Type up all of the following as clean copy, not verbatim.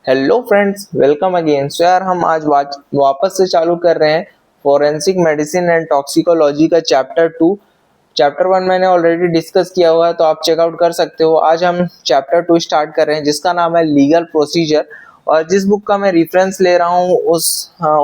Hello friends, welcome again. So यार हम आज वापस से चालू कर रहे हैं फॉरेंसिक मेडिसिन एंड टॉक्सिकोलॉजी का चैप्टर 2। चैप्टर 1 मैंने ऑलरेडी डिस्कस किया हुआ है, तो आप चेकआउट कर सकते हो। आज हम चैप्टर 2 स्टार्ट कर रहे हैं जिसका नाम है लीगल प्रोसीजर। और जिस बुक का मैं रेफरेंस ले रहा हूँ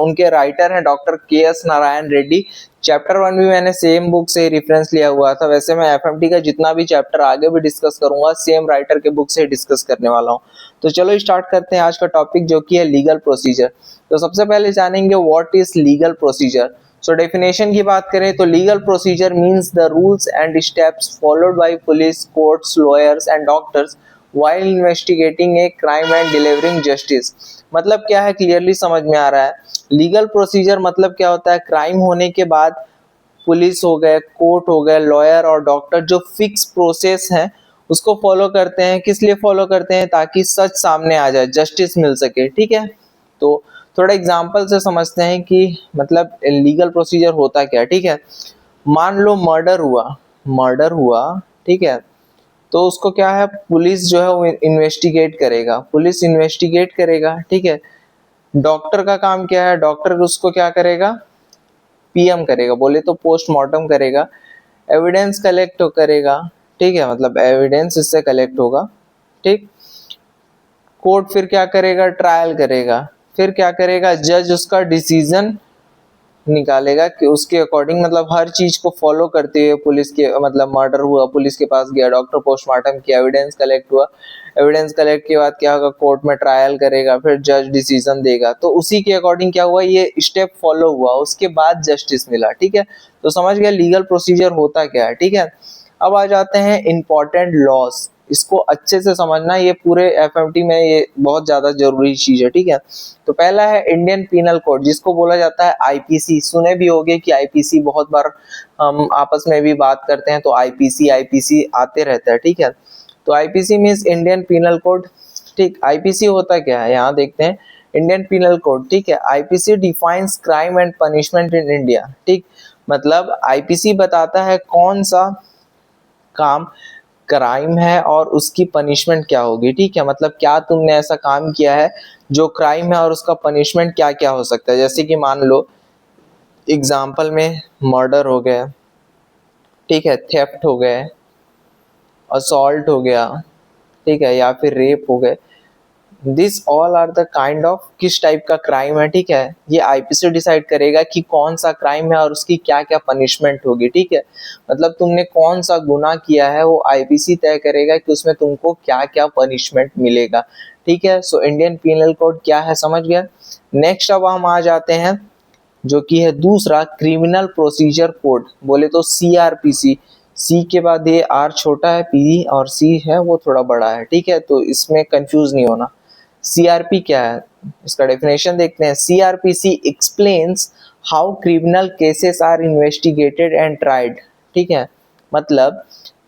उनके राइटर हैं doctor KS. Narayan Reddy. Chapter 1 भी मैंने सेम बुक से रेफरेंस लिया हुआ था। वैसे मैं एफएमटी का जितना भी चैप्टर आगे भी डिस्कस करूंगा सेम राइटर के बुक से डिस्कस करने वाला हूँ। तो चलो स्टार्ट करते हैं आज का टॉपिक, जो कि है लीगल प्रोसीजर। तो सबसे पहले जानेंगे what is legal procedure. So definition की बात करें तो legal procedure means the rules and steps followed by police, courts, lawyers and doctors while investigating a crime and delivering justice। मतलब क्या है, क्लियरली समझ में आ रहा है। लीगल प्रोसीजर मतलब क्या होता है, क्राइम होने के बाद पुलिस हो गए, कोर्ट हो गए, लॉयर और डॉक्टर जो फिक्स प्रोसेस है उसको फॉलो करते हैं। किस लिए फॉलो करते हैं? ताकि सच सामने आ जाए, जस्टिस मिल सके। ठीक है, तो थोड़ा एग्जांपल से समझते हैं कि मतलब लीगल प्रोसीजर होता क्या है। ठीक है, मान लो मर्डर हुआ। ठीक है, तो उसको क्या है, पुलिस जो है वो पुलिस इन्वेस्टिगेट करेगा। ठीक है, डॉक्टर का काम क्या है, डॉक्टर उसको क्या करेगा, पीएम करेगा, बोले तो पोस्टमार्टम करेगा, एविडेंस कलेक्ट करेगा। ठीक है, मतलब एविडेंस इससे कलेक्ट होगा। ठीक, कोर्ट फिर क्या करेगा, ट्रायल करेगा। फिर क्या करेगा, जज उसका डिसीजन निकालेगा कि उसके अकॉर्डिंग, मतलब हर चीज को फॉलो करते हुए पुलिस के, मतलब मर्डर हुआ, पुलिस के पास गया, डॉक्टर पोस्टमार्टम किया, एविडेंस कलेक्ट हुआ। एविडेंस कलेक्ट के बाद क्या होगा, कोर्ट में ट्रायल करेगा, फिर जज डिसीजन देगा। तो उसी के अकॉर्डिंग क्या हुआ, ये स्टेप फॉलो हुआ, उसके बाद जस्टिस मिला। ठीक है, तो समझ गया लीगल प्रोसीजर होता क्या है। ठीक है, अब आ जाते हैं इंपॉर्टेंट लॉज। इसको अच्छे से समझना, ये पूरे एफएमटी में ये बहुत ज्यादा जरूरी चीज है। ठीक है, तो पहला है इंडियन पीनल कोड, जिसको बोला जाता है आईपीसी। सुने भी होंगे कि आईपीसी, बहुत बार हम आपस में भी बात करते हैं तो आईपीसी आईपीसी आते रहता है। ठीक है, तो IPC means Indian penal code. ठीक, आईपीसी होता क्या है, यहाँ देखते हैं। इंडियन पीनल कोड, ठीक है, IPC defines crime and punishment in India. ठीक, मतलब आईपीसी बताता है कौन सा काम क्राइम है और उसकी पनिशमेंट क्या होगी। ठीक है, मतलब क्या तुमने ऐसा काम किया है जो क्राइम है और उसका पनिशमेंट क्या क्या हो सकता है। जैसे कि मान लो एग्जाम्पल में मर्डर हो गया, ठीक है, थेफ्ट हो गए, असॉल्ट हो गया, ठीक है, या फिर रेप हो गए। This all are the kind of किस टाइप का क्राइम है। ठीक है, ये आईपीसी डिसाइड करेगा कि कौन सा क्राइम है और उसकी क्या क्या पनिशमेंट होगी। ठीक है, मतलब तुमने कौन सा गुनाह किया है वो आईपीसी तय करेगा कि उसमें तुमको क्या क्या पनिशमेंट मिलेगा। ठीक है, सो इंडियन पीनल कोड क्या है, समझ गया। नेक्स्ट अब हम आ जाते हैं जो कि है दूसरा, क्रिमिनल प्रोसीजर कोड, बोले तो सीआरपीसी। सी के बाद ये आर छोटा है, पी और सी है वो थोड़ा बड़ा है। ठीक है, तो इसमें कंफ्यूज नहीं होना। सीआरपी क्या है, इसका डेफिनेशन देखते हैं। CrPC explains how criminal cases are investigated and tried. ठीक है, मतलब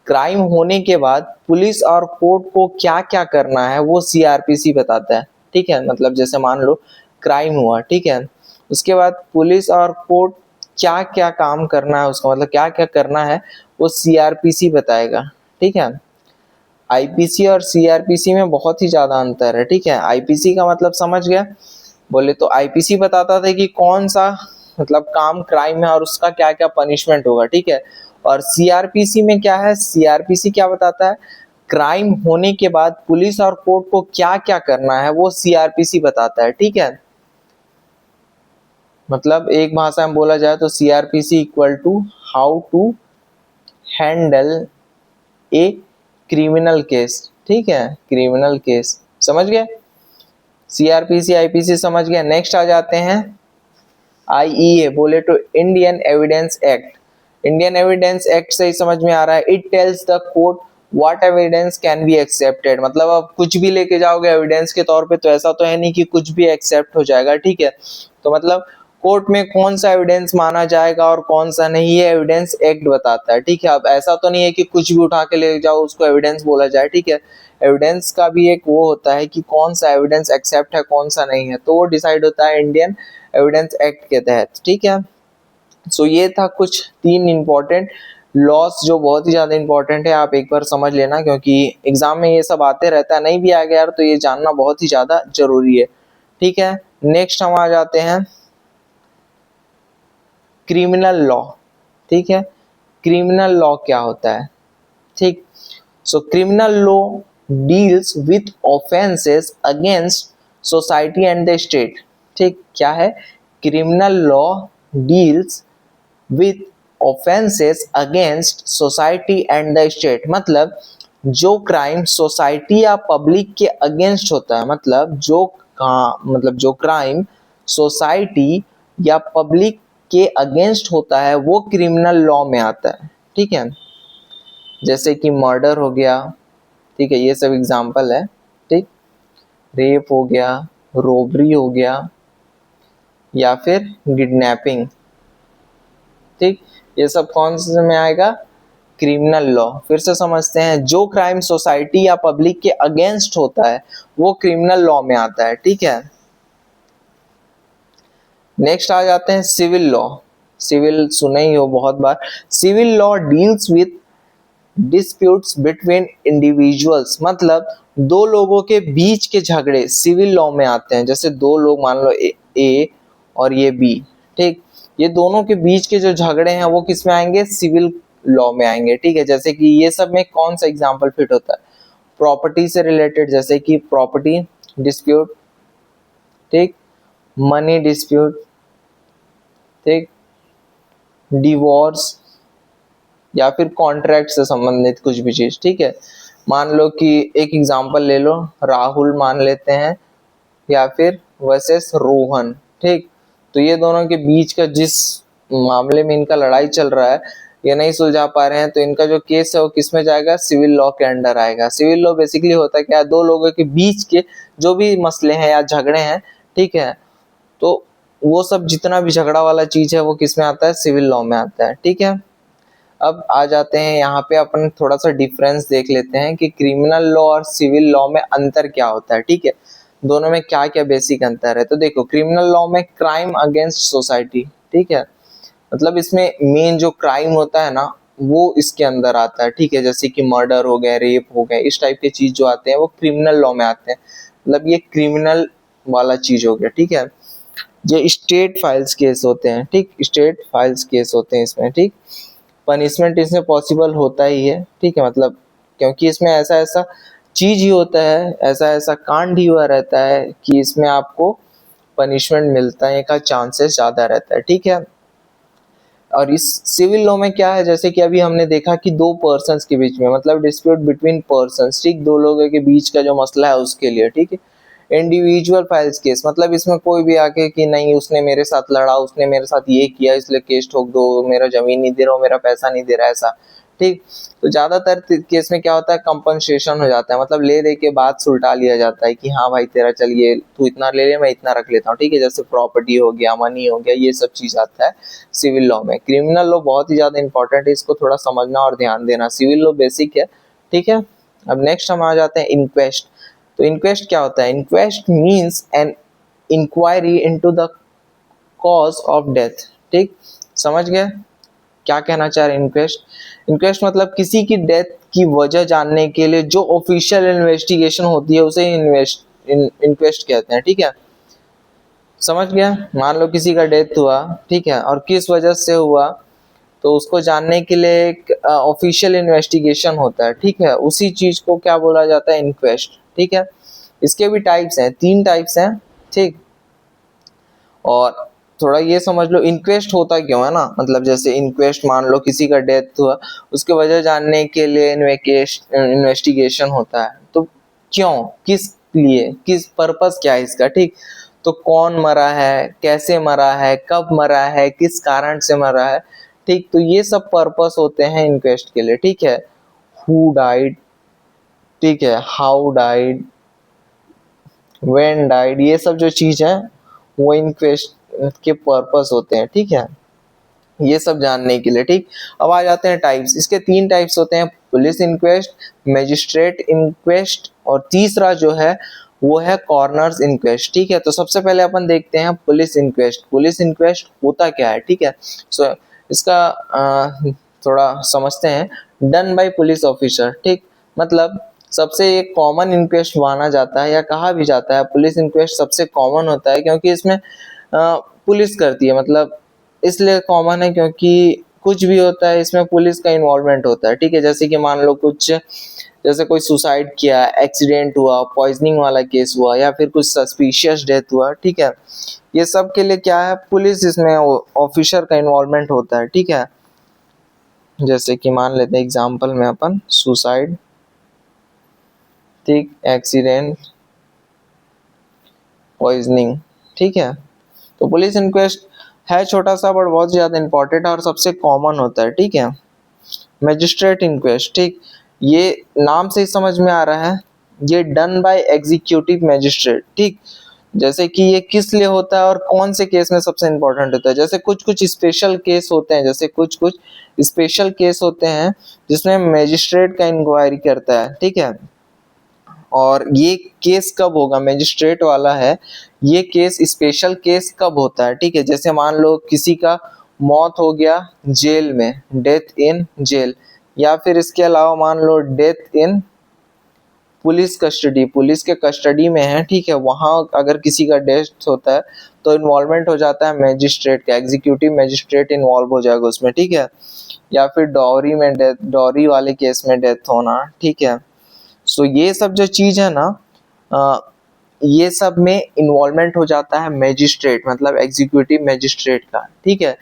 क्राइम होने के बाद पुलिस और कोर्ट को क्या क्या करना है वो सीआरपीसी बताता है। ठीक है, मतलब जैसे मान लो क्राइम हुआ, ठीक है, उसके बाद पुलिस और कोर्ट क्या क्या काम करना है उसका, मतलब क्या क्या करना है वो सीआरपीसी बताएगा। ठीक है, आईपीसी और सीआरपीसी में बहुत ही ज्यादा अंतर है। ठीक है, आईपीसी का मतलब समझ गया, बोले तो आईपीसी बताता था कि कौन सा मतलब काम क्राइम है और उसका क्या क्या पनिशमेंट होगा। ठीक है, और सीआरपीसी में क्या है, सीआरपीसी क्या बताता है, क्राइम होने के बाद पुलिस और कोर्ट को क्या क्या करना है वो सीआरपीसी बताता है। ठीक है, मतलब एक भाषा में बोला जाए तो CrPC equal to how to handle a criminal case. ठीक है, क्रिमिनल केस, समझ गए। सीआरपीसी आईपीसी समझ गया। नेक्स्ट आ जाते हैं आईईए, बोले तो Indian evidence act. Indian evidence act से ही समझ में आ रहा है, it tells the court what evidence can be accepted. मतलब अब कुछ भी लेके जाओगे एविडेंस के तौर पे तो ऐसा तो है नहीं कि कुछ भी एक्सेप्ट हो जाएगा। ठीक है, तो मतलब कोर्ट में कौन सा एविडेंस माना जाएगा और कौन सा नहीं, ये एविडेंस एक्ट बताता है। ठीक है, अब ऐसा तो नहीं है कि कुछ भी उठा के ले जाओ उसको एविडेंस बोला जाए। ठीक है, एविडेंस का भी एक वो होता है कि कौन सा एविडेंस एक्सेप्ट है कौन सा नहीं है, तो वो डिसाइड होता है इंडियन एविडेंस एक्ट के तहत। ठीक है, सो ये था कुछ तीन इंपॉर्टेंट लॉस जो बहुत ही ज्यादा इंपॉर्टेंट है, आप एक बार समझ लेना, क्योंकि एग्जाम में ये सब आते रहता है, नहीं भी आ गया यार तो ये जानना बहुत ही ज्यादा जरूरी है। ठीक है, नेक्स्ट हम आ जाते हैं क्रिमिनल लॉ। ठीक है, क्रिमिनल लॉ क्या होता है? ठीक, so criminal law deals with offences against society and the state. ठीक, क्या है? Criminal law deals with offences against society and the state, मतलब जो क्राइम सोसाइटी या पब्लिक के अगेंस्ट होता है, मतलब जो क्राइम सोसाइटी या पब्लिक के अगेंस्ट होता है वो क्रिमिनल लॉ में आता है। ठीक है, जैसे कि मर्डर हो गया, ठीक है, ये सब एग्जांपल है। ठीक, रेप हो गया, रोबरी हो गया, या फिर किडनैपिंग। ठीक, ये सब कौन से में आएगा? Criminal law. फिर से समझते हैं, जो क्राइम सोसाइटी या पब्लिक के अगेंस्ट होता है वो क्रिमिनल लॉ में आता है। ठीक है, नेक्स्ट आ जाते हैं सिविल लॉ। सिविल सुने ही हो बहुत बार। Civil law deals with disputes between individuals, मतलब दो लोगों के बीच के झगड़े सिविल लॉ में आते हैं। जैसे दो लोग, मान लो ए और ये बी, ठीक, ये दोनों के बीच के जो झगड़े हैं वो किस में आएंगे? सिविल लॉ में आएंगे। ठीक है, जैसे कि ये सब में कौन सा एग्जांपल फिट होता है? प्रॉपर्टी से रिलेटेड, जैसे कि प्रॉपर्टी डिस्प्यूट, ठीक, मनी डिस्प्यूट, ठीक, डिवोर्स, या फिर कॉन्ट्रैक्ट से संबंधित कुछ भी चीज। ठीक है, मान लो कि एक एग्जांपल ले लो, राहुल मान लेते हैं या फिर वर्सेस रोहन। ठीक, तो ये दोनों के बीच का जिस मामले में इनका लड़ाई चल रहा है, ये नहीं सुलझा पा रहे हैं, तो इनका जो केस है वो किस में जाएगा? सिविल लॉ के अंडर आएगा। सिविल लॉ बेसिकली होता है क्या? दो लोगों के बीच के जो भी मसले हैं या झगड़े हैं, ठीक है, तो वो सब जितना भी झगड़ा वाला चीज है वो किस में आता है? सिविल लॉ में आता है। ठीक है, अब आ जाते हैं यहाँ पे अपन थोड़ा सा डिफरेंस देख लेते हैं कि क्रिमिनल लॉ और सिविल लॉ में अंतर क्या होता है। ठीक है, दोनों में क्या क्या बेसिक अंतर है। तो देखो, क्रिमिनल लॉ में क्राइम अगेंस्ट सोसाइटी, ठीक है, मतलब इसमें मेन जो क्राइम होता है ना वो इसके अंदर आता है। ठीक है, जैसे कि मर्डर हो गया, रेप हो गया, इस टाइप के चीज जो आते हैं वो क्रिमिनल लॉ में आते हैं, मतलब ये क्रिमिनल वाला चीज हो गया। ठीक है, ये स्टेट फाइल्स केस होते हैं। ठीक, स्टेट फाइल्स केस होते हैं इसमें। ठीक, पनिशमेंट इसमें पॉसिबल होता ही है। ठीक है, मतलब क्योंकि इसमें ऐसा ऐसा चीज ही होता है, ऐसा ऐसा कांड ही हुआ रहता है कि इसमें आपको पनिशमेंट मिलता है का चांसेस ज्यादा रहता है। ठीक है, और इस सिविल लॉ में क्या है, जैसे कि अभी हमने देखा कि दो पर्सन्स के बीच में, मतलब डिस्प्यूट बिटवीन पर्सन्स, ठीक, दो लोगों के बीच का जो मसला है उसके लिए। ठीक है, इंडिविजुअल फाइल्स केस, मतलब इसमें कोई भी आके कि नहीं उसने मेरे साथ लड़ा, उसने मेरे साथ ये किया इसलिए केस ठोक दो, मेरा जमीन नहीं दे रहा, मेरा पैसा नहीं दे रहा, ऐसा। ठीक, तो ज्यादातर केस में क्या होता है? कंपनसेशन हो जाता है, मतलब ले दे के बात सुलटा लिया जाता है कि हाँ भाई तेरा चलिए तू इतना ले ले, मैं इतना रख लेता हूँ। ठीक है, जैसे प्रॉपर्टी हो गया, मनी हो गया, ये सब चीज आता है सिविल लॉ में। क्रिमिनल लॉ बहुत ही ज्यादा इंपॉर्टेंट है, इसको थोड़ा समझना और ध्यान देना। सिविल लॉ बेसिक है। ठीक है, अब नेक्स्ट हम आ जाते हैं इंक्वेस्ट। तो इंक्वेस्ट क्या होता है? Inquest means an inquiry into the cause of death. ठीक, समझ गए क्या कहना चाह रहे हैं? इंक्वेस्ट, इंक्वेस्ट मतलब किसी की डेथ की वजह जानने के लिए जो ऑफिशियल इन्वेस्टिगेशन होती है उसे इंक्वेस्ट कहते हैं। ठीक है, समझ गया? मान लो किसी का डेथ हुआ, ठीक है, और किस वजह से हुआ तो उसको जानने के लिए एक ऑफिशियल इन्वेस्टिगेशन होता है। ठीक है, उसी चीज को क्या बोला जाता है? इंक्वेस्ट। ठीक है, इसके भी टाइप्स हैं, 3 टाइप्स हैं। ठीक, और थोड़ा ये समझ लो इंक्वेस्ट होता क्यों है ना, मतलब जैसे इंक्वेस्ट, मान लो किसी का डेथ हुआ, उसके वजह जानने के लिए इन्वेस्टिगेशन होता है। तो क्यों, किस लिए, किस पर्पस क्या है इसका? ठीक, तो कौन मरा है, कैसे मरा है, कब मरा है, किस कारण से मरा है। ठीक, तो ये सब पर्पस होते हैं इंक्वेस्ट के लिए। ठीक है, हु डाइड, ठीक है, हाउ डाइड, व्हेन डाइड, ये सब जो चीज है वो इंक्वेस्ट के पर्पस होते हैं। ठीक है, ये सब जानने के लिए। ठीक, अब आ जाते हैं टाइप्स। इसके 3 टाइप्स होते हैं, पुलिस इंक्वेस्ट, मैजिस्ट्रेट इंक्वेस्ट, और तीसरा जो है वो है कॉर्नर्स इंक्वेस्ट। ठीक है, तो सबसे पहले अपन देखते हैं पुलिस इंक्वेस्ट। पुलिस इंक्वेस्ट होता क्या है? ठीक है, सो इसका थोड़ा समझते हैं। डन बाय पुलिस ऑफिसर, ठीक, मतलब सबसे एक कॉमन इंक्वेस्ट माना जाता है या कहा भी जाता है पुलिस इंक्वेस्ट सबसे कॉमन होता है, क्योंकि इसमें पुलिस करती है। मतलब इसलिए कॉमन है क्योंकि कुछ भी होता है इसमें पुलिस का इन्वॉल्वमेंट होता है, ठीक है। जैसे कि मान लो कुछ, जैसे कोई सुसाइड किया, एक्सीडेंट हुआ, पॉइजनिंग वाला केस हुआ, या फिर कुछ सस्पिशियस डेथ हुआ, ठीक है, ये सब के लिए क्या है, पुलिस इसमें ऑफिसर का इन्वॉल्वमेंट होता है, ठीक है। जैसे कि मान लेते हैं एग्जांपल में अपन सुसाइड, ठीक, एक्सीडेंट, पॉइजनिंग, ठीक है। तो पुलिस इंक्वेस्ट है छोटा सा बट बहुत ज्यादा इंपॉर्टेंट और सबसे कॉमन होता है, ठीक है। मैजिस्ट्रेट इंक्वेस्ट, ठीक, ये नाम से ही समझ में आ रहा है, ये डन बाय एग्जीक्यूटिव मैजिस्ट्रेट, ठीक। जैसे कि ये किस लिए होता है और कौन से केस में सबसे इंपॉर्टेंट होता है, जैसे कुछ कुछ स्पेशल केस होते हैं, जैसे कुछ कुछ स्पेशल केस होते हैं जिसमें मैजिस्ट्रेट का इंक्वायरी करता है, ठीक है। और ये केस कब होगा, मैजिस्ट्रेट वाला है, ये केस स्पेशल केस कब होता है, ठीक है। जैसे मान लो किसी का मौत हो गया जेल में, डेथ इन जेल, या फिर इसके अलावा मान लो death in police custody, police के कस्टडी में है, ठीक है, वहां अगर किसी का डेथ होता है तो इन्वॉल्वमेंट हो जाता है मैजिस्ट्रेट का, एग्जीक्यूटिव मैजिस्ट्रेट इन्वॉल्व हो जाएगा उसमें, ठीक है। या फिर डॉरी में डेथ, डॉरी वाले केस में डेथ होना, ठीक है। सो ये सब जो चीज है ना, ये सब में इन्वॉल्वमेंट हो जाता है मैजिस्ट्रेट, मतलब एग्जीक्यूटिव मैजिस्ट्रेट का, ठीक है।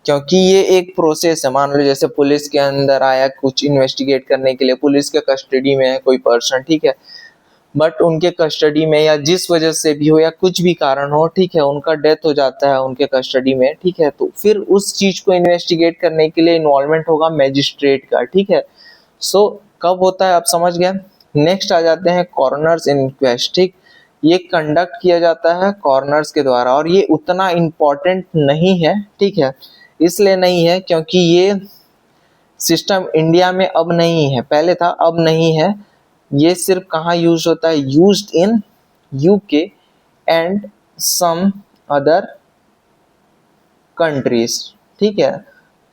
क्योंकि ये एक प्रोसेस है, मान लो जैसे पुलिस के अंदर आया कुछ इन्वेस्टिगेट करने के लिए, पुलिस के कस्टडी में है कोई पर्सन, ठीक है, बट उनके कस्टडी में या जिस वजह से भी हो या कुछ भी कारण हो, ठीक है, उनका डेथ हो जाता है उनके कस्टडी में, ठीक है, तो फिर उस चीज को इन्वेस्टिगेट करने के लिए इन्वॉल्वमेंट होगा मैजिस्ट्रेट का, ठीक है। सो कब होता है आप समझ गए। नेक्स्ट आ जाते हैं कॉर्नर्स इनक्वेस्ट, ठीक, ये कंडक्ट किया जाता है कॉर्नर्स के द्वारा और ये उतना इम्पोर्टेंट नहीं है, ठीक है। इसलिए नहीं है क्योंकि ये सिस्टम इंडिया में अब नहीं है, पहले था अब नहीं है। ये सिर्फ कहाँ यूज होता है, used in UK and some other countries, ठीक है।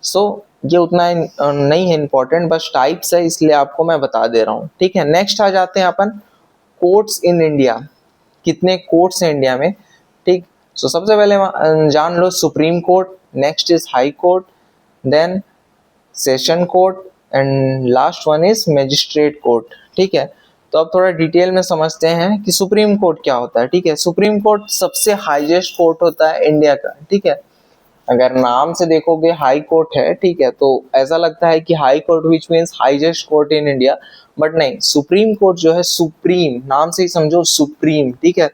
सो ये उतना नहीं है इम्पोर्टेंट, बस टाइप्स है इसलिए आपको मैं बता दे रहा हूँ, ठीक है। नेक्स्ट आ जाते हैं अपन कोर्ट्स इन इंडिया, कितने कोर्ट्स हैं इंडिया में, ठीक। सो सबसे पहले जान लो supreme court, next is high court, then session court and last one is magistrate court, ठीक है। तो अब थोड़ा डिटेल में समझते हैं कि सुप्रीम कोर्ट क्या होता है, ठीक है। सुप्रीम कोर्ट सबसे हाईएस्ट कोर्ट होता है इंडिया का, ठीक है। अगर नाम से देखोगे हाई कोर्ट है, ठीक है, तो ऐसा लगता है कि high court which means highest court in India, but नहीं, सुप्रीम कोर्ट जो है, सुप्रीम नाम से ही समझो, सुप्रीम, ठीक है।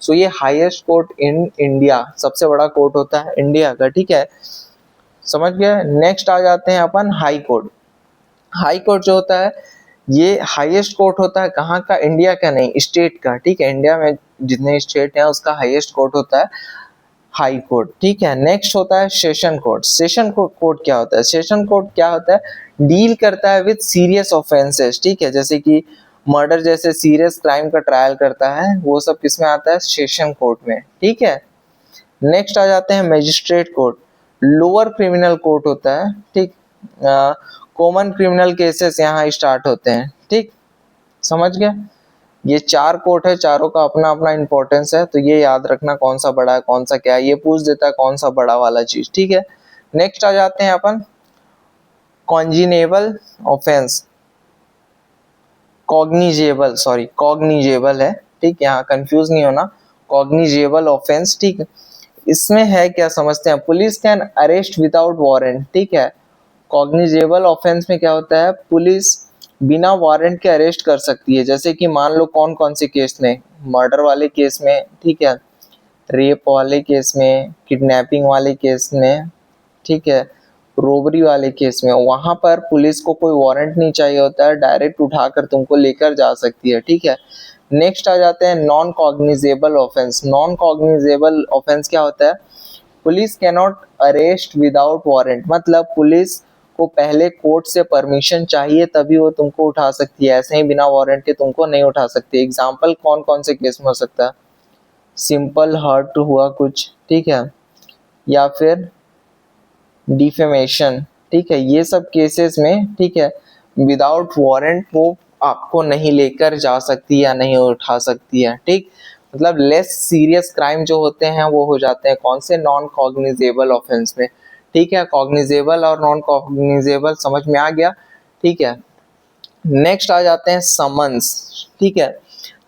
सो ये हाईएस्ट कोर्ट इन इंडिया, सबसे बड़ा कोर्ट होता है इंडिया का, ठीक है, समझ गया। नेक्स्ट आ जाते हैं अपन हाई कोर्ट। हाई कोर्ट जो होता है ये हाईएस्ट कोर्ट होता है, कहाँ का, इंडिया का नहीं, स्टेट का, ठीक है। इंडिया में जितने स्टेट हैं उसका हाईएस्ट कोर्ट होता है हाई कोर्ट, ठीक है। नेक्स्ट होता है सेशन कोर्ट। सेशन कोर्ट क्या होता है, सेशन कोर्ट क्या होता है, डील करता है विद सीरियस ऑफेंसेस, ठीक है, जैसे कि मर्डर जैसे सीरियस क्राइम का ट्रायल करता है, वो सब किसमें आता है, सेशन कोर्ट में, ठीक है। नेक्स्ट आ जाते हैं magistrate court, lower criminal court होता है, ठीक। कॉमन क्रिमिनल केसेस यहाँ स्टार्ट होते हैं, ठीक, समझ गए। ये चार कोर्ट है, चारों का अपना अपना इंपॉर्टेंस है, तो ये याद रखना कौन सा बड़ा है कौन सा क्या है, ये पूछ देता है कौन सा बड़ा वाला चीज, ठीक है। नेक्स्ट आ जाते हैं अपन कॉन्जिनेबल ऑफेंस, कॉग्निजेबल, सॉरी कॉग्निजेबल है, ठीक, यहाँ कंफ्यूज नहीं होना, कॉग्निजेबल ऑफेंस, ठीक। इसमें है क्या समझते हैं, police can arrest without warrant, ठीक है। कॉग्निजेबल ऑफेंस में क्या होता है, पुलिस बिना वारंट के अरेस्ट कर सकती है, जैसे कि मान लो कौन कौन से केस में, मर्डर वाले केस में, ठीक है, रेप वाले केस में, किडनैपिंग वाले केस में, ठीक है, रोबरी वाले केस में, वहां पर पुलिस को कोई वारंट नहीं चाहिए होता है, डायरेक्ट उठाकर तुमको लेकर जा सकती है, ठीक है। नेक्स्ट आ जाते हैं non cognizable offence. Non cognizable offence क्या होता है, police cannot arrest without warrant, मतलब पुलिस को पहले कोर्ट से परमिशन चाहिए तभी वो तुमको उठा सकती है, ऐसे ही बिना वारंट के तुमको नहीं उठा सकती। एग्जाम्पल कौन कौन से केस में हो सकता है, सिंपल हर्ट हुआ कुछ, ठीक है, या फिर डिफेमेशन, ठीक है, ये सब केसेस में, ठीक है, विदाउट वारंट वो आपको नहीं लेकर जा सकती या नहीं उठा सकती है, ठीक। मतलब लेस सीरियस क्राइम जो होते हैं वो हो जाते हैं कौन से, नॉन कॉग्निजेबल ऑफेंस में, ठीक है। कॉग्निजेबल और नॉन कॉग्निजेबल समझ में आ गया, ठीक है। नेक्स्ट आ जाते हैं समन्स, ठीक है।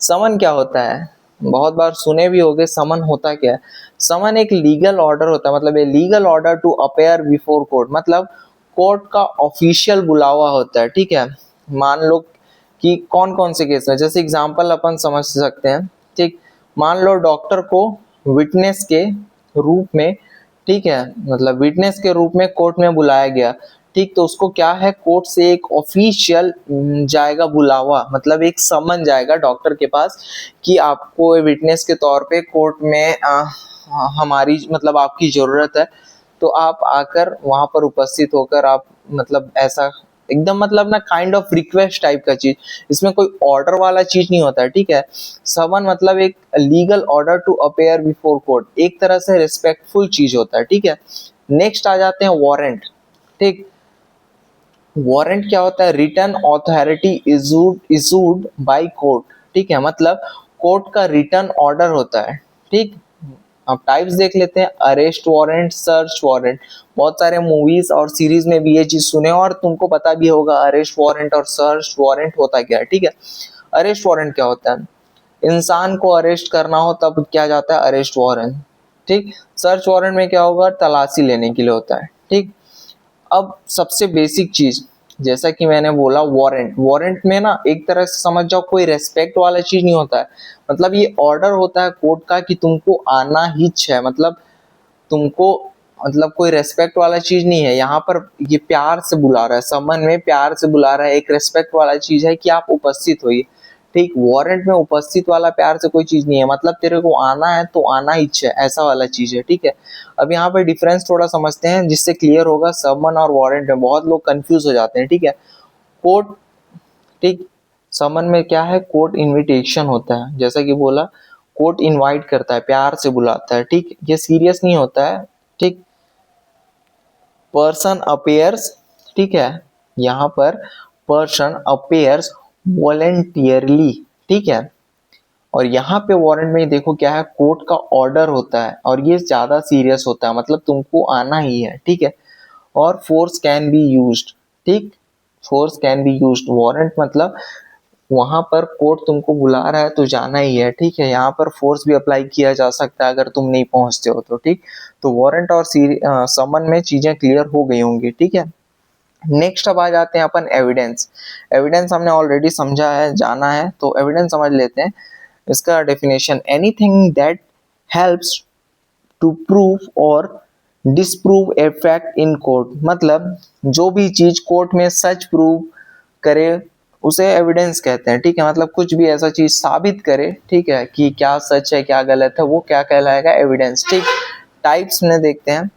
समन क्या होता है, बहुत बार सुने भी होंगे, समन होता क्या है। समन एक लीगल ऑर्डर होता है, मतलब a legal order to appear before court, मतलब कोर्ट का ऑफिशियल बुलावा होता है, ठीक है। मान लो कि कौन कौन से केस में, जैसे एग्जांपल अपन समझ सकते हैं, ठीक। मान लो डॉक्टर को विटनेस के रूप में, ठीक है, मतलब विटनेस के रूप में कोर्ट में बुलाया गया, ठीक। तो उसको क्या है, कोर्ट से एक ऑफिशियल जाएगा बुलावा, मतलब एक समन जाएगा डॉक्टर के पास कि आपको विटनेस के तौर पे कोर्ट में हमारी मतलब आपकी जरूरत है, तो आप आकर वहां पर उपस्थित होकर आप मतलब ऐसा एकदम मतलब ना काइंड ऑफ रिक्वेस्ट टाइप का चीज, इसमें कोई ऑर्डर वाला चीज नहीं होता है, ठीक है। समन मतलब एक legal order to appear before court, एक तरह से रिस्पेक्टफुल चीज होता है, ठीक है। नेक्स्ट आ जाते हैं वारंट, ठीक। वारंट क्या होता है, return authority issued by court, ठीक है, मतलब कोर्ट का रिटर्न ऑर्डर होता है, ठीक। अब टाइप्स देख लेते हैं, अरेस्ट वारंट, सर्च वारंट। बहुत सारे मूवीज और सीरीज में भी ये चीज सुने और तुमको पता भी होगा अरेस्ट वारंट और सर्च वारंट होता क्या है, ठीक है। अरेस्ट वारंट क्या होता है, इंसान को अरेस्ट करना हो तब क्या जाता है, अरेस्ट वारंट, ठीक। सर्च वारंट में क्या होगा, तलाशी लेने के लिए होता है, ठीक। अब सबसे बेसिक चीज, जैसा कि मैंने बोला वारंट, वारंट में ना एक तरह से समझ जाओ कोई रेस्पेक्ट वाला चीज नहीं होता है, मतलब ये ऑर्डर होता है कोर्ट का कि तुमको आना ही है, मतलब तुमको मतलब कोई रेस्पेक्ट वाला चीज नहीं है यहाँ पर, ये प्यार से बुला रहा है, समन में प्यार से बुला रहा है, एक रेस्पेक्ट वाला चीज है कि आप उपस्थित होइए, ठीक। वारंट में उपस्थित वाला प्यार से कोई चीज नहीं है, मतलब तेरे को आना है तो आना ही है, ऐसा वाला चीज है, ठीक है। अब यहाँ पे डिफरेंस थोड़ा समझते हैं जिससे क्लियर होगा, समन और वारंट में बहुत लोग कंफ्यूज हो जाते हैं, ठीक है। कोर्ट, ठीक, समन में क्या है, कोर्ट इनविटेशन होता है, जैसा कि बोला कोर्ट इनवाइट करता है, प्यार से बुलाता है, ठीक, ये सीरियस नहीं होता है, ठीक। पर्सन अपेयर्स, ठीक है, यहाँ पर पर्सन अपेयर्स वॉलेंटियरली, ठीक है। और यहाँ पे वारंट में देखो क्या है, कोर्ट का ऑर्डर होता है और ये ज्यादा सीरियस होता है, मतलब तुमको आना ही है, ठीक है। और फोर्स कैन बी यूज्ड, ठीक, force can be used, warrant मतलब वहां पर कोर्ट तुमको बुला रहा है तो जाना ही है, ठीक है। यहाँ पर फोर्स भी अप्लाई किया जा सकता है अगर तुम नहीं पहुंचते हो तो, ठीक। तो वारंट और समन में चीजें क्लियर हो गई होंगी, ठीक है। नेक्स्ट अब आ जाते हैं अपन एविडेंस। एविडेंस हमने ऑलरेडी समझा है, जाना है, तो एविडेंस समझ लेते हैं। इसका definition, anything that helps to prove or disprove a fact in court, मतलब जो भी चीज कोर्ट में सच प्रूव करे उसे एविडेंस कहते हैं, ठीक है। मतलब कुछ भी ऐसा चीज साबित करे, ठीक है, कि क्या सच है क्या गलत है, वो क्या कहलाएगा, एविडेंस, ठीक। टाइप्स में देखते हैं,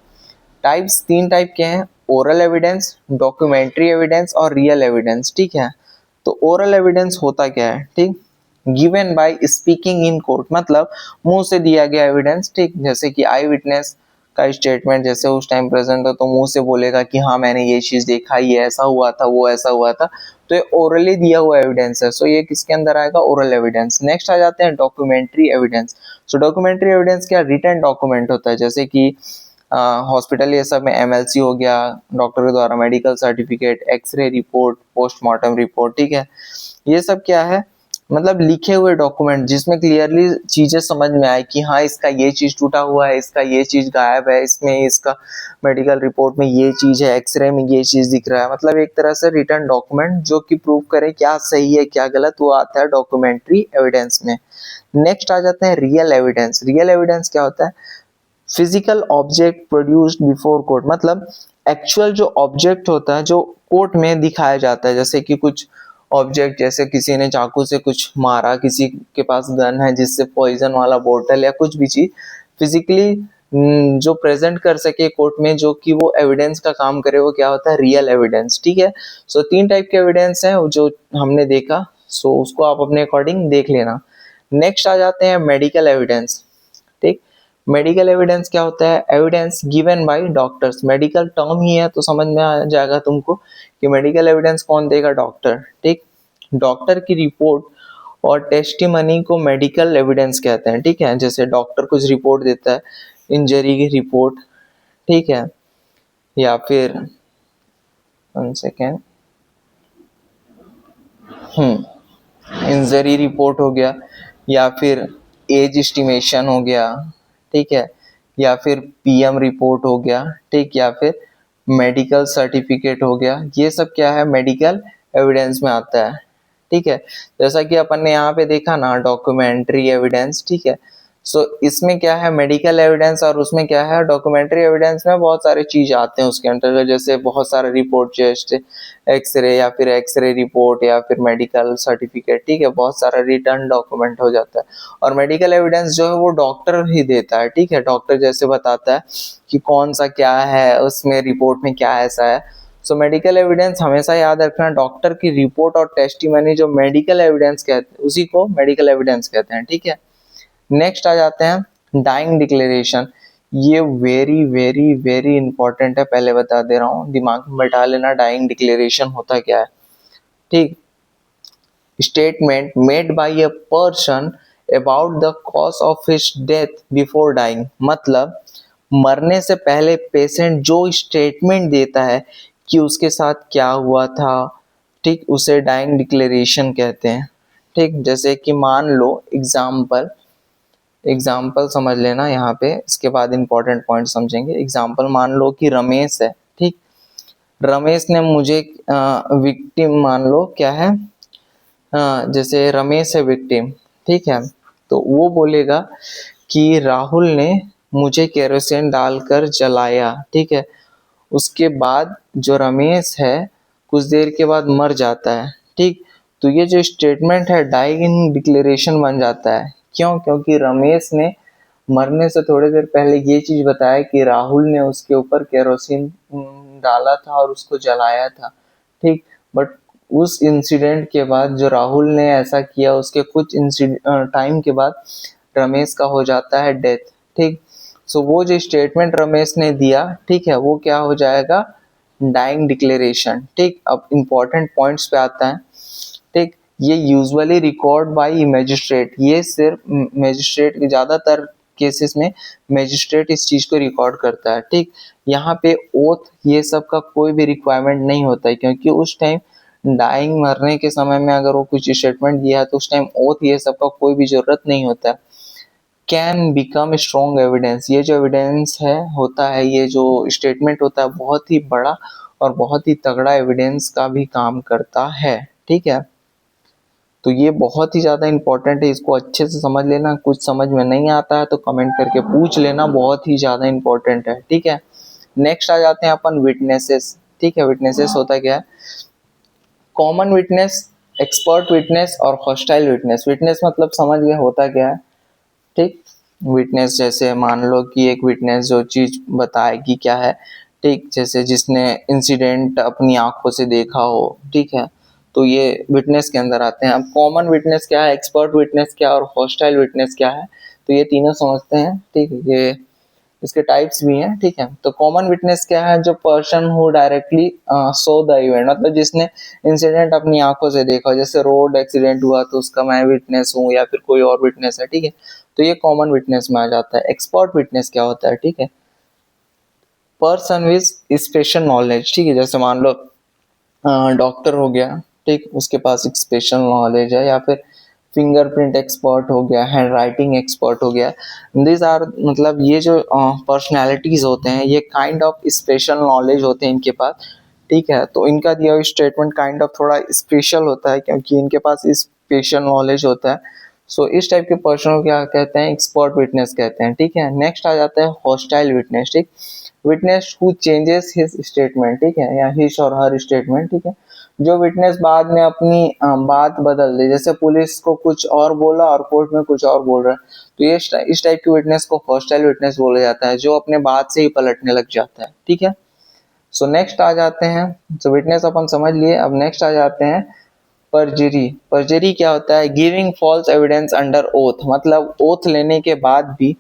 टाइप्स तीन टाइप के हैं, ओरल एविडेंस, डॉक्यूमेंट्री एविडेंस और रियल एविडेंस, ठीक है। तो ओरल एविडेंस होता क्या है, ठीक, given by speaking in court, मतलब मुंह से दिया गया एविडेंस, ठीक। जैसे कि आई विटनेस का स्टेटमेंट, जैसे उस टाइम प्रेजेंट हो तो मुंह से बोलेगा कि हाँ मैंने ये चीज देखा, ये ऐसा हुआ था, वो ऐसा हुआ था, तो ये ओरली दिया हुआ एविडेंस है, सो ये किसके अंदर आएगा, ओरल एविडेंस। नेक्स्ट आ जाते हैं डॉक्यूमेंट्री एविडेंस। सो डॉक्यूमेंट्री एविडेंस क्या, रिटन डॉक्यूमेंट होता है, जैसे कि हॉस्पिटल ये सब में एमएलसी हो गया, डॉक्टर के द्वारा medical certificate, x-ray report, postmortem report, ठीक है। ये सब क्या है, मतलब लिखे हुए डॉक्यूमेंट जिसमें क्लियरली चीजें समझ में आए कि हाँ इसका ये चीज टूटा हुआ है, इसका ये चीज गायब है, इसमें इसका मेडिकल रिपोर्ट में ये चीज है, एक्सरे में ये चीज दिख रहा है, मतलब एक तरह से रिटन डॉक्यूमेंट जो कि प्रूव करे क्या सही है क्या गलत, वो आता है डॉक्यूमेंट्री एविडेंस में। नेक्स्ट आ जाते हैं रियल एविडेंस। रियल एविडेंस क्या होता है, physical object produced before court, मतलब एक्चुअल जो ऑब्जेक्ट होता है जो कोर्ट में दिखाया जाता है, जैसे कि कुछ ऑब्जेक्ट, जैसे किसी ने चाकू से कुछ मारा, किसी के पास गन है जिससे पॉइजन वाला बोतल या कुछ भी चीज फिजिकली जो प्रेजेंट कर सके कोर्ट में, जो कि वो एविडेंस का काम करे, वो क्या होता है, रियल एविडेंस, ठीक है। सो तीन टाइप के एविडेंस हैं जो हमने देखा, सो उसको आप अपने अकॉर्डिंग देख लेना। नेक्स्ट आ जाते हैं मेडिकल एविडेंस, ठीक। मेडिकल एविडेंस क्या होता है? Evidence given by doctors. Medical term ही है तो समझ में आ जाएगा तुमको कि मेडिकल एविडेंस कौन देगा? डॉक्टर। ठीक, डॉक्टर की रिपोर्ट और टेस्टिमनी को मेडिकल एविडेंस कहते हैं। ठीक है, जैसे डॉक्टर कुछ रिपोर्ट देता है, इंजरी की रिपोर्ट, ठीक है, या फिर 1 सेकेंड, इंजरी रिपोर्ट हो गया, या फिर एज एस्टिमेशन हो गया, ठीक है, या फिर पीएम रिपोर्ट हो गया, ठीक, या फिर मेडिकल सर्टिफिकेट हो गया। ये सब क्या है? मेडिकल एविडेंस में आता है। ठीक है, जैसा कि अपन ने यहाँ पे देखा ना, डॉक्यूमेंट्री एविडेंस। ठीक है, सो इसमें क्या है? मेडिकल एविडेंस, और उसमें क्या है? डॉक्यूमेंट्री एविडेंस में बहुत सारे चीज आते हैं उसके अंतर्गत, जैसे बहुत सारे रिपोर्ट, जस्ट एक्सरे या फिर एक्सरे रिपोर्ट या फिर मेडिकल सर्टिफिकेट। ठीक है, बहुत सारा रिटर्न डॉक्यूमेंट हो जाता है। और मेडिकल एविडेंस जो है वो डॉक्टर ही देता है। ठीक है, डॉक्टर जैसे बताता है कि कौन सा क्या है, उसमें रिपोर्ट में क्या ऐसा है। सो मेडिकल एविडेंस हमेशा याद रखना, डॉक्टर की रिपोर्ट और टेस्टिमनी जो मेडिकल एविडेंस कहते हैं उसी को मेडिकल एविडेंस कहते हैं। ठीक है, नेक्स्ट आ जाते हैं डाइंग डिक्लेरेशन। ये वेरी वेरी वेरी इंपॉर्टेंट है, पहले बता दे रहा हूँ, दिमाग में बैठा लेना। डाइंग डिक्लेरेशन होता क्या है? ठीक, statement made by a person about the cause of his death before dying. मतलब मरने से पहले पेशेंट जो स्टेटमेंट देता है कि उसके साथ क्या हुआ था, ठीक, उसे डाइंग डिक्लेरेशन कहते हैं। ठीक, जैसे कि मान लो एग्जाम्पल समझ लेना यहाँ पे, इसके बाद इंपॉर्टेंट पॉइंट समझेंगे। एग्जाम्पल मान लो कि रमेश है। ठीक, रमेश ने मुझे विक्टिम मान लो क्या है, जैसे रमेश है विक्टिम। ठीक है, तो वो बोलेगा कि राहुल ने मुझे केरोसिन डालकर जलाया। ठीक है, उसके बाद जो रमेश है कुछ देर के बाद मर जाता है। ठीक, तो ये जो स्टेटमेंट है डाइंग डिक्लेरेशन बन जाता है। क्यों? क्योंकि रमेश ने मरने से थोड़ी देर पहले ये चीज बताया कि राहुल ने उसके ऊपर केरोसिन डाला था और उसको जलाया था। ठीक, बट उस इंसिडेंट के बाद जो राहुल ने ऐसा किया, उसके कुछ टाइम के बाद रमेश का हो जाता है डेथ। ठीक, सो वो जो स्टेटमेंट रमेश ने दिया, ठीक है, वो क्या हो जाएगा? Dying declaration. ठीक, अब इंपॉर्टेंट पॉइंट्स पे आता है। ठीक, ये यूजुअली रिकॉर्ड बाय मैजिस्ट्रेट। ये सिर्फ मैजिस्ट्रेट, ज्यादातर केसेस में मैजिस्ट्रेट इस चीज को रिकॉर्ड करता है। ठीक, यहाँ पे ओथ ये सब का कोई भी रिक्वायरमेंट नहीं होता है, क्योंकि उस टाइम डाइंग मरने के समय में अगर वो कुछ स्टेटमेंट दिया है तो उस टाइम ओथ ये सब का कोई भी जरूरत नहीं होता है। Can become strong evidence. ये जो एविडेंस है होता है, ये जो स्टेटमेंट होता है बहुत ही बड़ा और बहुत ही तगड़ा एविडेंस का भी काम करता है। ठीक है, तो ये बहुत ही ज्यादा इंपॉर्टेंट है, इसको अच्छे से समझ लेना। कुछ समझ में नहीं आता है तो कमेंट करके पूछ लेना, बहुत ही ज्यादा इंपॉर्टेंट है। ठीक है, नेक्स्ट आ जाते हैं अपन विटनेसेस। ठीक है, विटनेसेस होता क्या है? कॉमन विटनेस, एक्सपर्ट विटनेस और हॉस्टाइल विटनेस। विटनेस मतलब समझ गए होता क्या है? ठीक, विटनेस जैसे मान लो कि एक विटनेस जो चीज बताएगी क्या है, ठीक, जैसे जिसने इंसिडेंट अपनी आंखों से देखा हो। ठीक है, तो ये विटनेस के अंदर आते हैं। अब कॉमन विटनेस क्या है, एक्सपर्ट विटनेस क्या है और हॉस्टाइल विटनेस क्या है, तो ये तीनों समझते हैं। ठीक है, ये इसके टाइप्स भी हैं। ठीक है, तो कॉमन विटनेस क्या है? जो person who directly so the event, मतलब जिसने इंसिडेंट अपनी आंखों से देखा, जैसे रोड एक्सीडेंट हुआ तो उसका मैं विटनेस हूँ या फिर कोई और विटनेस है। ठीक है, तो ये कॉमन विटनेस में आ जाता है। एक्सपर्ट विटनेस क्या होता है? ठीक है, पर्सन विद स्पेशल नॉलेज। ठीक है, जैसे मान लो डॉक्टर हो गया, ठीक, उसके पास एक स्पेशल नॉलेज है, या फिर फिंगरप्रिंट एक्सपर्ट हो गया, हैंड राइटिंग एक्सपर्ट हो गया। दिस आर, मतलब ये जो पर्सनालिटीज होते हैं ये काइंड ऑफ स्पेशल नॉलेज होते हैं इनके पास। ठीक है, तो इनका दिया हुआ स्टेटमेंट काइंड ऑफ थोड़ा स्पेशल होता है क्योंकि इनके पास स्पेशल नॉलेज होता है। सो इस टाइप के पर्सन को क्या कहते हैं? एक्सपर्ट विटनेस कहते हैं। ठीक है, नेक्स्ट आ जाता है हॉस्टाइल विटनेस। ठीक, witness who changes his statement. ठीक है, या हिज और हर स्टेटमेंट। ठीक है, जो विटनेस बाद में अपनी बात बदल दे, जैसे पुलिस को कुछ और बोला और कोर्ट में कुछ और बोल रहा है, तो ये इस टाइप की विटनेस को हॉस्टाइल विटनेस बोला जाता है, जो अपने बात से ही पलटने लग जाता है। ठीक है, सो नेक्स्ट आ जाते हैं, तो विटनेस अपन समझ लिए। अब नेक्स्ट आ जाते हैं परजरी। परजरी क्या होता है? Giving false evidence under oath. मतलब ओथ लेने के बाद भी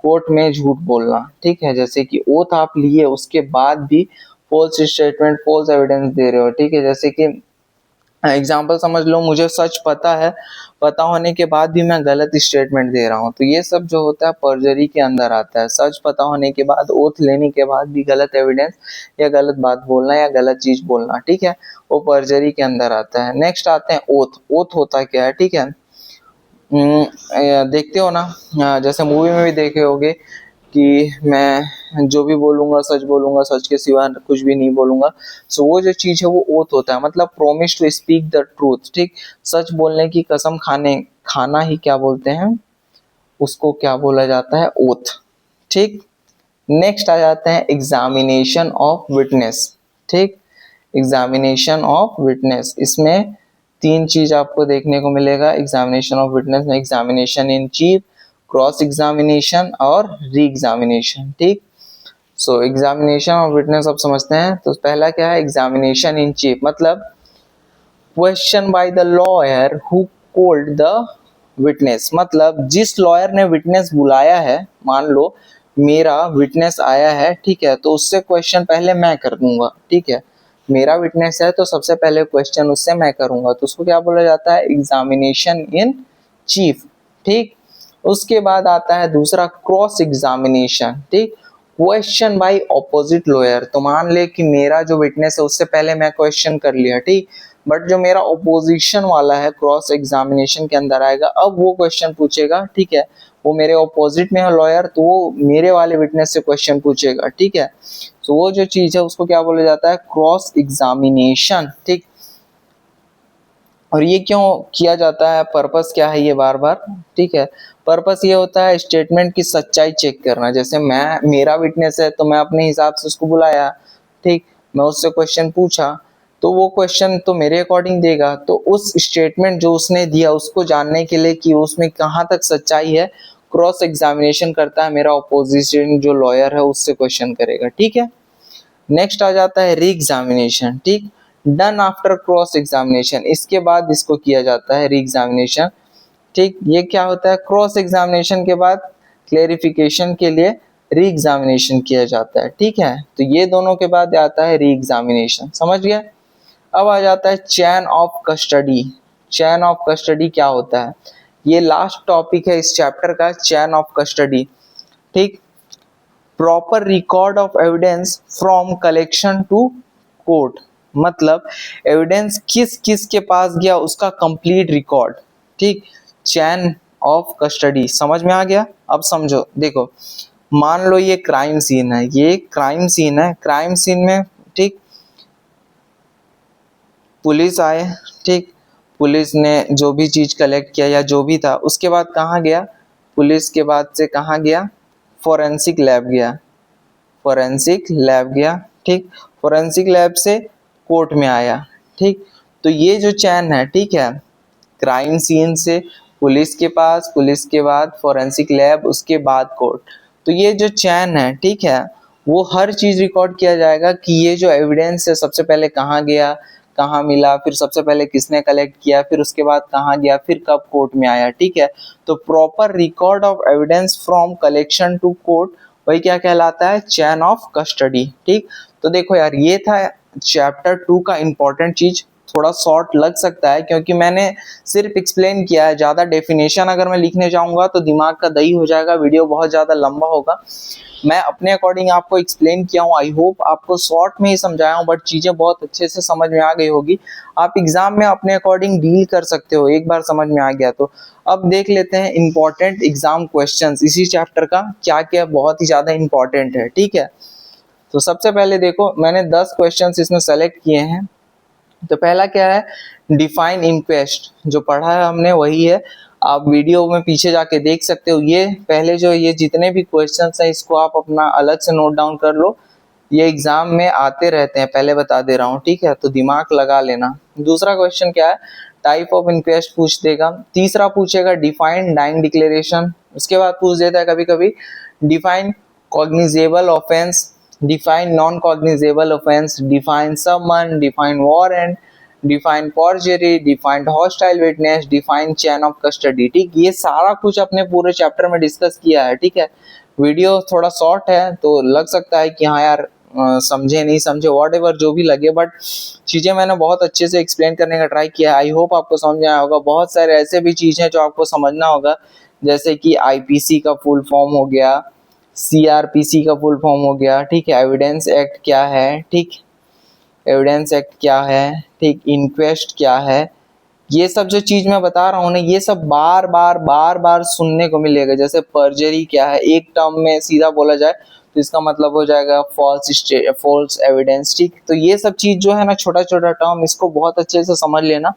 कोर्ट में झूठ बोलना, ठीक है, जैसे कि ओथ आप लिए उसके बाद भी फॉल्स स्टेटमेंट, फॉल्स एविडेंस दे रहे हो, ठीक है, जैसे कि एग्जाम्पल समझ लो, मुझे सच पता है, पता होने के बाद भी मैं गलत स्टेटमेंट दे रहा हूँ, तो ये सब जो होता है पर्जरी के अंदर आता है। सच पता होने के बाद, ओथ लेने के बाद भी गलत एविडेंस या गलत बात बोलना या गलत चीज बोलना, ठीक है, वो पर्जरी के अंदर आता है। नेक्स्ट आते हैं ओथ। ओथ होता क्या है, ठीक है, देखते हो ना, जैसे मूवी में भी देखे होगे कि मैं जो भी बोलूंगा सच बोलूंगा, सच के सिवा कुछ भी नहीं बोलूंगा। सो वो जो चीज है वो ओथ होता है, मतलब promise to speak the truth, ठीक, सच बोलने की कसम खाना ही क्या बोलते हैं उसको, क्या बोला जाता है, ओथ, ठीक। नेक्स्ट आ जाते हैं एग्जामिनेशन ऑफ विटनेस, ठीक, एग्जामिनेशन ऑफ विटनेस। इसमें तीन चीज आपको देखने को मिलेगा एग्जामिनेशन ऑफ विटनेस में, examination in chief, cross examination और री एग्जामिनेशन, ठीक। सो एग्जामिनेशन ऑफ विटनेस अब समझते हैं। तो पहला क्या है, एग्जामिनेशन इन चीफ, मतलब question by the lawyer who called the witness, मतलब जिस लॉयर ने विटनेस बुलाया है, मान लो मेरा विटनेस आया है, ठीक है, तो उससे क्वेश्चन पहले मैं कर दूंगा, ठीक है, मेरा विटनेस है तो सबसे पहले क्वेश्चन उससे मैं करूंगा, तो उसको क्या बोला जाता है, एग्जामिनेशन इन चीफ, ठीक। उसके बाद आता है दूसरा क्रॉस एग्जामिनेशन, ठीक, क्वेश्चन बाय ऑपोजिट लॉयर। तो मान ले कि मेरा जो विटनेस है उससे पहले मैं क्वेश्चन कर लिया, ठीक, बट जो मेरा ओपोजिशन वाला है क्रॉस एग्जामिनेशन के अंदर आएगा, अब वो क्वेश्चन पूछेगा, ठीक है, वो मेरे ऑपोजिट में है लॉयर, तो वो मेरे वाले विटनेस से क्वेश्चन पूछेगा, ठीक है। तो वो जो चीज है उसको क्या बोला जाता है, क्रॉस एग्जामिनेशन, ठीक। और ये क्यों किया जाता है, पर्पस क्या है ये बार बार, ठीक है, पर्पस ये होता है स्टेटमेंट की सच्चाई चेक करना। जैसे मेरा विटनेस है तो मैं अपने हिसाब से उसको बुलाया, ठीक, मैं उससे क्वेश्चन पूछा, तो वो क्वेश्चन तो मेरे अकॉर्डिंग देगा, तो उस स्टेटमेंट जो उसने दिया उसको जानने के लिए कि उसमें कहाँ तक सच्चाई है, क्रॉस एग्जामिनेशन करता है, मेरा ऑपोजिशन जो लॉयर है उससे क्वेश्चन करेगा, ठीक है। नेक्स्ट आ जाता है री एग्जामिनेशन, ठीक, डन आफ्टर क्रॉस एग्जामिनेशन, इसके बाद इसको किया जाता है री एग्जामिनेशन, ठीक। ये क्या होता है, क्रॉस एग्जामिनेशन के बाद क्लेरिफिकेशन के लिए री एग्जामिनेशन किया जाता है, ठीक है। तो ये दोनों के बाद आता है री एग्जामिनेशन, समझ गए। अब आ जाता है चैन of custody. Chain of custody क्या होता है, ये लास्ट टॉपिक है इस चैप्टर का, चैन ऑफ कस्टडी, ठीक। Proper record of evidence from collection to court, मतलब एविडेंस किस किस के पास गया उसका कंप्लीट रिकॉर्ड, ठीक। चैन ऑफ कस्टडी समझ में आ गया। अब समझो, देखो, मान लो ये क्राइम सीन है, ये क्राइम सीन है, क्राइम सीन में, ठीक, पुलिस आए, ठीक, पुलिस ने जो भी चीज कलेक्ट किया या जो भी था, उसके बाद कहाँ गया, पुलिस के बाद से कहाँ गया, फोरेंसिक लैब गया, फोरेंसिक लैब गया, ठीक, फोरेंसिक लैब से कोर्ट में आया, ठीक। तो ये जो चैन है, ठीक है, क्राइम सीन से पुलिस के पास, पुलिस के बाद फोरेंसिक लैब, उसके बाद कोर्ट, तो ये जो चैन है, ठीक है, वो हर चीज रिकॉर्ड किया जाएगा कि ये जो एविडेंस है सबसे पहले कहाँ गया, कहाँ मिला, फिर सबसे पहले किसने कलेक्ट किया, फिर उसके बाद कहाँ गया, फिर कब कोर्ट में आया, ठीक है। तो proper record of evidence from collection to court, वही क्या कहलाता है, चैन ऑफ कस्टडी, ठीक। तो देखो यार, ये था चैप्टर 2 का इंपॉर्टेंट चीज, थोड़ा शॉर्ट लग सकता है क्योंकि मैंने सिर्फ एक्सप्लेन किया है, ज्यादा डेफिनेशन अगर मैं लिखने जाऊंगा तो दिमाग का दही हो जाएगा, वीडियो बहुत ज्यादा लंबा होगा। मैं अपने अकॉर्डिंग आपको एक्सप्लेन किया हूँ, आई होप आपको शॉर्ट में ही समझाया हूँ, बट चीजें बहुत अच्छे से समझ में आ गई होगी, आप एग्जाम में अपने अकॉर्डिंग डील कर सकते हो एक बार समझ में आ गया तो। अब देख लेते हैं इंपॉर्टेंट एग्जाम क्वेश्चंस इसी चैप्टर का क्या क्या बहुत ही ज्यादा इंपॉर्टेंट है, ठीक है। तो सबसे पहले देखो, मैंने 10 क्वेश्चंस इसमें सेलेक्ट किए हैं। तो पहला क्या है, डिफाइन इंक्वेस्ट, जो पढ़ा है हमने वही है, आप वीडियो में पीछे जाके देख सकते हो। ये पहले जो ये जितने भी क्वेश्चंस हैं इसको आप अपना अलग से नोट डाउन कर लो, ये एग्जाम में आते रहते हैं, पहले बता दे रहा हूँ, ठीक है, तो दिमाग लगा लेना। दूसरा क्वेश्चन क्या है, टाइप ऑफ इंक्वेस्ट पूछ देगा। तीसरा पूछेगा डिफाइन डाइंग डिक्लेरेशन, उसके बाद पूछ देता है कभी कभी define cognizable offence, define non-cognizable offense, define summon, define warrant, define forgery, define hostile witness, define chain of custody, ठीक। ये सारा कुछ अपने पूरे चैप्टर में डिस्कस किया है, ठीक है। वीडियो थोड़ा शॉर्ट है तो लग सकता है कि हाँ यार समझे नहीं समझे, वॉट एवर जो भी लगे, बट चीज़ें मैंने बहुत अच्छे से एक्सप्लेन करने का ट्राई किया है। आई होप आपको समझ में आया होगा। बहुत सारे ऐसे भी चीज़ हैं जो आपको समझना होगा, जैसे कि आईपीसी का फुल फॉर्म हो गया, सीआरपीसी का फुल फॉर्म हो गया, ठीक है, एविडेंस एक्ट क्या है, ठीक, एविडेंस एक्ट क्या है, ठीक, इंक्वेस्ट क्या है। ये सब जो चीज मैं बता रहा हूँ ना, ये सब बार बार सुनने को मिलेगा। जैसे पर्जरी क्या है, एक टर्म में सीधा बोला जाए तो इसका मतलब हो जाएगा फॉल्स एविडेंस, ठीक। तो ये सब चीज जो है ना, छोटा छोटा टर्म, इसको बहुत अच्छे से समझ लेना,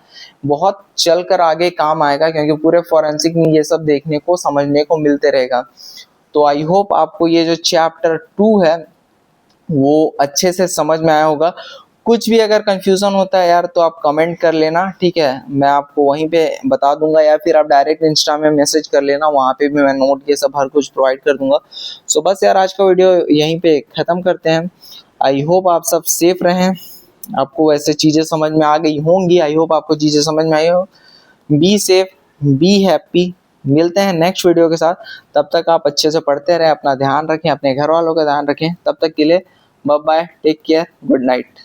बहुत चल कर आगे काम आएगा, क्योंकि पूरे फॉरेंसिक में ये सब देखने को समझने को मिलते रहेगा। तो आई होप आपको ये जो चैप्टर 2 है वो अच्छे से समझ में आया होगा। कुछ भी अगर कंफ्यूजन होता है यार तो आप कमेंट कर लेना, ठीक है, मैं आपको वहीं पे बता दूंगा, या फिर आप डायरेक्ट इंस्टा में मैसेज कर लेना, वहाँ पे भी मैं नोट ये सब हर कुछ प्रोवाइड कर दूंगा। सो बस यार आज का वीडियो यहीं पे ख़त्म करते हैं। आई होप आप सब सेफ रहें, आपको ऐसे चीज़ें समझ में आ गई होंगी। आई होप आपको चीज़ें समझ में आई हो। Be safe, be happy. मिलते हैं नेक्स्ट वीडियो के साथ। तब तक आप अच्छे से पढ़ते रहें, अपना ध्यान रखें, अपने घर वालों का ध्यान रखें। तब तक के लिए bye bye, take care, good night.